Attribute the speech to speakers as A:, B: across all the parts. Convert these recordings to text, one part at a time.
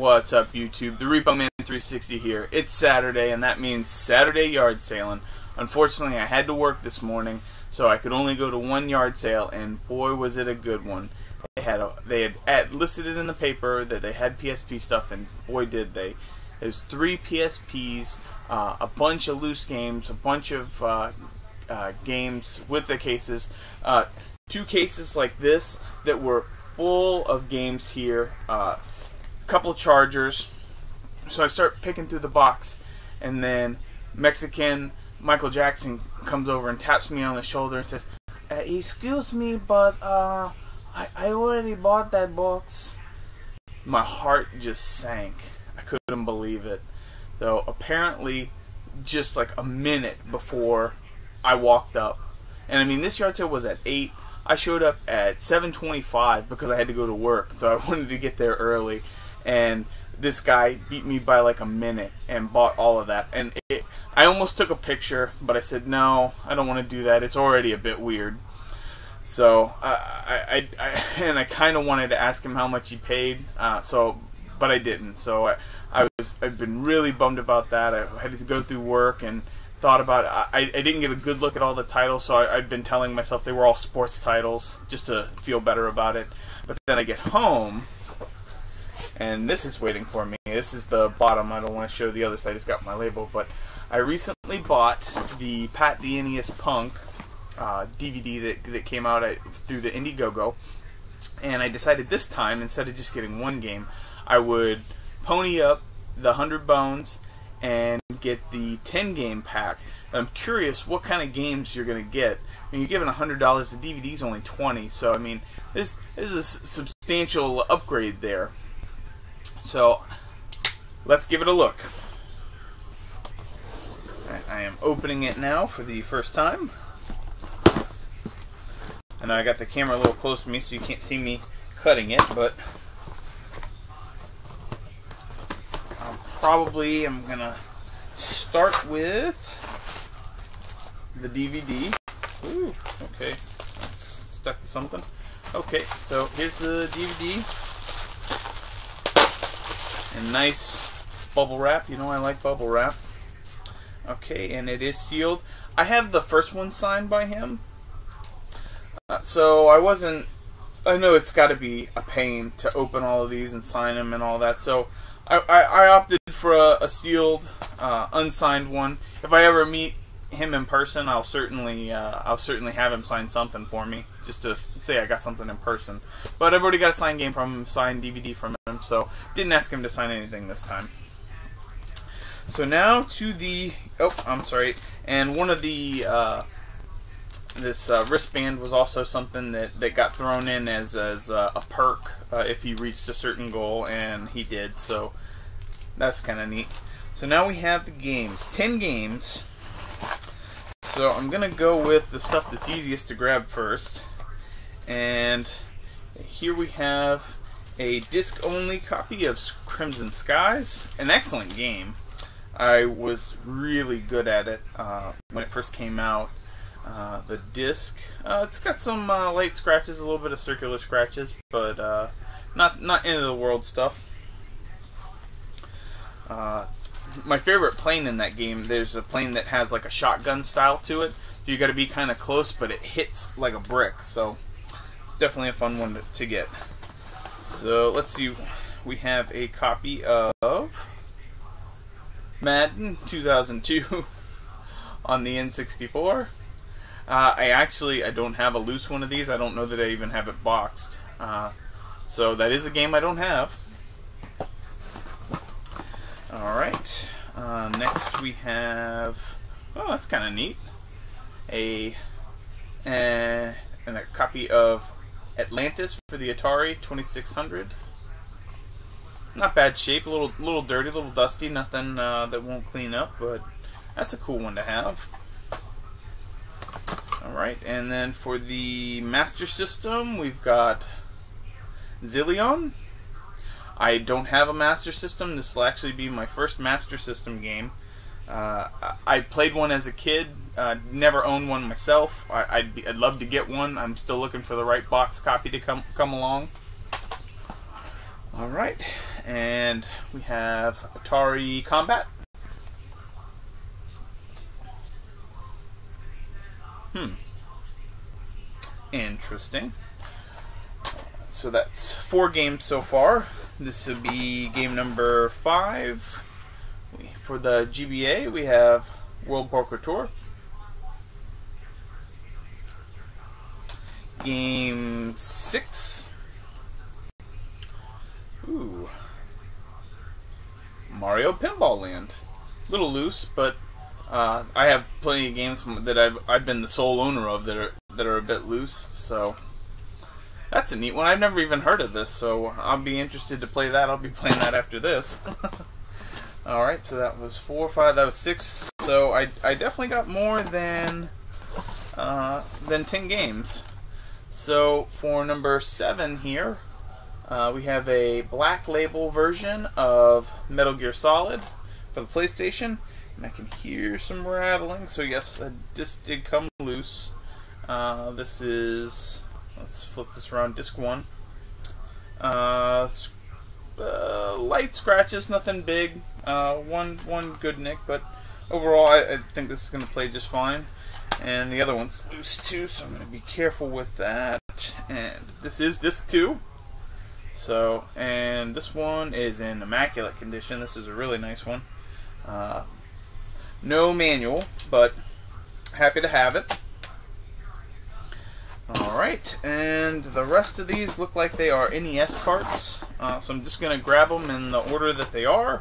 A: What's up, YouTube? The Repo Man 360 here. It's Saturday, and that means Saturday yard sailing. Unfortunately, I had to work this morning, so I could only go to one yard sale, and boy, was it a good one. They had listed it in the paper that they had PSP stuff, and boy, did they. There's 3 PSPs, a bunch of loose games, a bunch of games with the cases, 2 cases like this that were full of games here, couple of chargers. So I start picking through the box, and then Mexican Michael Jackson comes over and taps me on the shoulder and says, "Excuse me, but I already bought that box." My heart just sank. I couldn't believe it. Though apparently just like a minute before I walked up. And I mean, this yard sale was at 8. I showed up at 7:25 because I had to go to work, so I wanted to get there early. And this guy beat me by like a minute and bought all of that. And I almost took a picture, but I said, no, I don't want to do that. It's already a bit weird. So I kind of wanted to ask him how much he paid, but I didn't. So I've been really bummed about that. I had to go through work and thought about it. I didn't get a good look at all the titles, so I've been telling myself they were all sports titles just to feel better about it. But then I get home, and this is waiting for me. This is the bottom. I don't want to show the other side. It's got my label. But I recently bought the Pat the NES Punk DVD that came out through the Indiegogo. And I decided this time, instead of just getting one game, I would pony up the 100 bones and get the 10-game pack. I'm curious what kind of games you're going to get. I mean, you're giving $100, the DVD's only $20, so I mean, this is a substantial upgrade there. So, let's give it a look. I am opening it now for the first time. I know I got the camera a little close to me, so you can't see me cutting it, but I'm gonna start with the DVD. Ooh, okay, stuck to something. Okay, so here's the DVD. And nice bubble wrap. You know I like bubble wrap. Okay, and it is sealed. I have the first one signed by him. So I know it's got to be a pain to open all of these and sign them and all that. So I opted for a sealed, unsigned one. If I ever meet him in person, I'll certainly have him sign something for me, just to say I got something in person. But I've already got a signed game from him, signed DVD from him, so didn't ask him to sign anything this time. So now to the and one of the this wristband was also something that got thrown in as a perk if he reached a certain goal, and he did. So that's kind of neat. So now we have the games, 10 games. So I'm going to go with the stuff that's easiest to grab first. And here we have a disc-only copy of Crimson Skies. An excellent game. I was really good at it when it first came out. The disc, it's got some light scratches, a little bit of circular scratches, but not end of the world stuff. My favorite plane in that game, there's a plane that has like a shotgun style to it. You got to be kind of close, but it hits like a brick. So it's definitely a fun one to get. So let's see. We have a copy of Madden 2002 on the N64. I don't have a loose one of these. I don't know that I even have it boxed. So that is a game I don't have. Alright, next we have, oh, that's kind of neat, and a copy of Atlantis for the Atari 2600. Not bad shape, a little dirty, a little dusty, nothing that won't clean up, but that's a cool one to have. Alright, and then for the Master System, we've got Zillion. I don't have a Master System. This will actually be my first Master System game. I played one as a kid, never owned one myself. I'd love to get one. I'm still looking for the right box copy to come along. Alright, and we have Atari Combat. Interesting. So that's 4 games so far. This will be game number 5. For the GBA, we have World Poker Tour. Game 6. Ooh. Mario Pinball Land. A little loose, but I have plenty of games that I've been the sole owner of that are a bit loose. So that's a neat one. I've never even heard of this, so I'll be interested to play that. I'll be playing that after this. All right, so that was 4, 5. That was 6. So I definitely got more than 10 games. So for number 7 here, we have a Black Label version of Metal Gear Solid for the PlayStation. And I can hear some rattling. So yes, this did come loose. This is, let's flip this around, disc 1. Light scratches, nothing big. One good nick, but overall I think this is going to play just fine. And the other one's loose too, so I'm going to be careful with that. And this is disc 2. So, and this one is in immaculate condition. This is a really nice one. No manual, but happy to have it. Alright, and the rest of these look like they are NES carts. So I'm just going to grab them in the order that they are.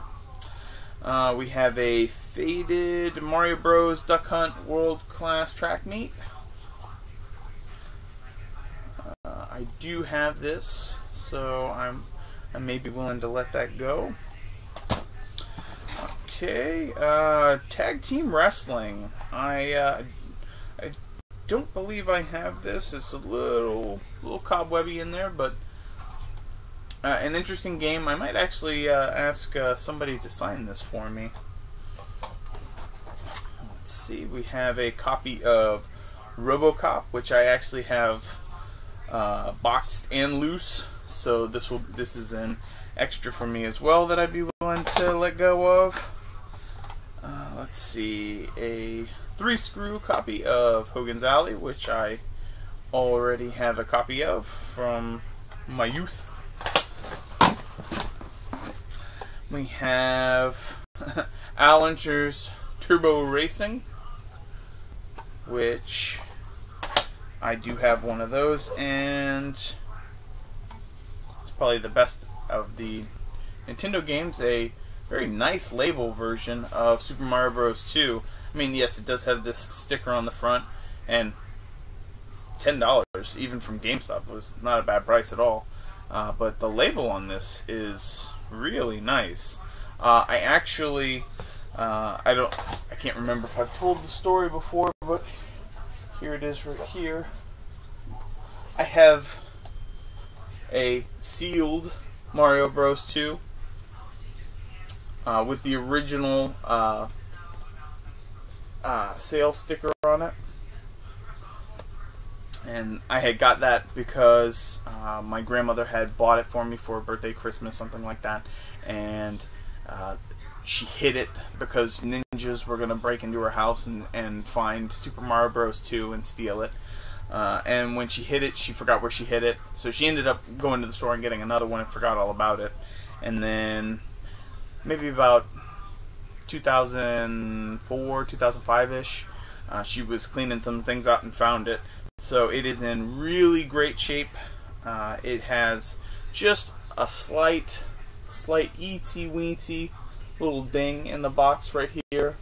A: We have a faded Mario Bros. Duck Hunt World Class Track Meet. I do have this, so I may be willing to let that go. Okay, Tag Team Wrestling. I don't believe I have this. It's a little cobwebby in there, but an interesting game. I might actually ask somebody to sign this for me. Let's see. We have a copy of RoboCop, which I actually have boxed and loose. So this is an extra for me as well that I'd be willing to let go of. Let's see, a 3-screw copy of Hogan's Alley, which I already have a copy of from my youth. We have Allenger's Turbo Racing, which I do have one of those, and it's probably the best of the Nintendo games. A very nice label version of Super Mario Bros. 2. I mean, yes, it does have this sticker on the front, and $10, even from GameStop, was not a bad price at all. But the label on this is really nice. I actually, I can't remember if I've told the story before, but here it is right here. I have a sealed Mario Bros. 2 with the original sale sticker on it, and I had got that because my grandmother had bought it for me for a birthday, Christmas, something like that, and she hid it because ninjas were going to break into her house and find Super Mario Bros. 2 and steal it. And when she hid it, she forgot where she hid it, so she ended up going to the store and getting another one and forgot all about it. And then maybe about 2004, 2005-ish, she was cleaning some things out and found it. So it is in really great shape. It has just a slight eensy-weensy little ding in the box right here.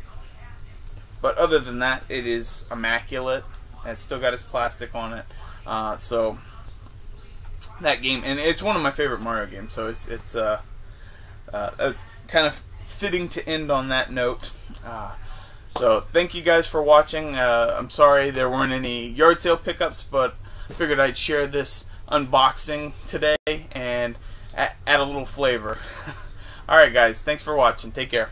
A: But other than that, it is immaculate. It's still got its plastic on it. So that game, and it's one of my favorite Mario games. So it's kind of fitting to end on that note. So thank you guys for watching. I'm sorry there weren't any yard sale pickups, but I figured I'd share this unboxing today and add a little flavor. Alright guys, thanks for watching. Take care.